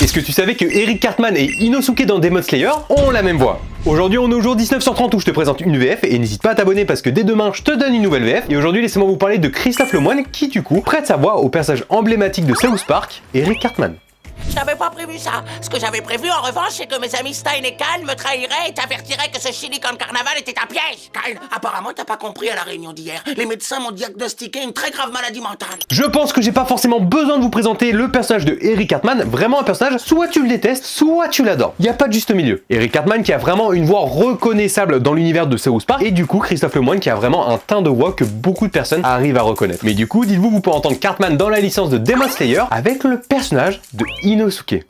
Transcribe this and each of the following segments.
Est-ce que tu savais que Eric Cartman et Inosuke dans Demon Slayer ont la même voix? Aujourd'hui on est au jour 1930 où je te présente une VF et n'hésite pas à t'abonner parce que dès demain je te donne une nouvelle VF. Et aujourd'hui laissez-moi vous parler de Christophe Lemoine qui du coup prête sa voix au personnage emblématique de South Park, Eric Cartman. Je n'avais pas prévu ça. Ce que j'avais prévu, en revanche, c'est que mes amis Stein et Kyle me trahiraient et t'avertiraient que ce Silicon Carnaval était un piège. Kyle, apparemment, t'as pas compris à la réunion d'hier. Les médecins m'ont diagnostiqué une très grave maladie mentale. Je pense que j'ai pas forcément besoin de vous présenter le personnage de Eric Cartman. Vraiment un personnage, soit tu le détestes, soit tu l'adores. Y a pas de juste milieu. Eric Cartman qui a vraiment une voix reconnaissable dans l'univers de South Park. Et du coup, Christophe Lemoine qui a vraiment un teint de voix que beaucoup de personnes arrivent à reconnaître. Mais du coup, dites-vous, vous pouvez entendre Cartman dans la licence de Demon Slayer avec le personnage de Inosuke.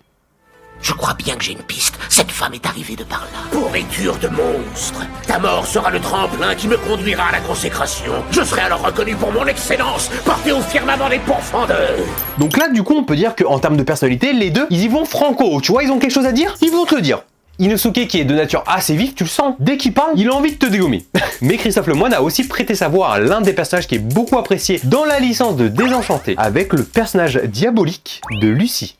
Je crois bien que j'ai une piste. Cette femme est arrivée de par là. Pourriture de monstre. Ta mort sera le tremplin qui me conduira à la consécration. Je serai alors reconnu pour mon excellence, porté au firmament des pourfendeurs. Donc là, du coup, on peut dire qu'en termes de personnalité, les deux, ils y vont franco. Tu vois, ils ont quelque chose à dire, ils vont te le dire. Inosuke qui est de nature assez vif, tu le sens, dès qu'il parle, il a envie de te dégommer. Mais Christophe Lemoine a aussi prêté sa voix à l'un des personnages qui est beaucoup apprécié dans la licence de Désenchanté, avec le personnage diabolique de Lucie.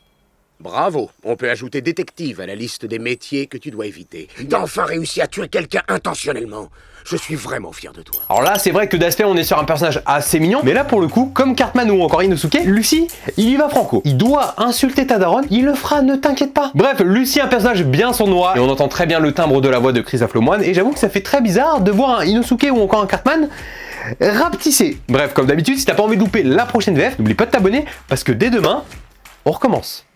Bravo, on peut ajouter détective à la liste des métiers que tu dois éviter. T'as enfin réussi à tuer quelqu'un intentionnellement. Je suis vraiment fier de toi. Alors là, c'est vrai que d'aspect, on est sur un personnage assez mignon, mais là, pour le coup, comme Cartman ou encore Inosuke, Lucie, il y va franco. Il doit insulter ta daronne, il le fera, ne t'inquiète pas. Bref, Lucie, un personnage bien sournois, et on entend très bien le timbre de la voix de Christophe Lemoine, et j'avoue que ça fait très bizarre de voir un Inosuke ou encore un Cartman rapetissé. Bref, comme d'habitude, si t'as pas envie de louper la prochaine VF, n'oublie pas de t'abonner, parce que dès demain, on recommence.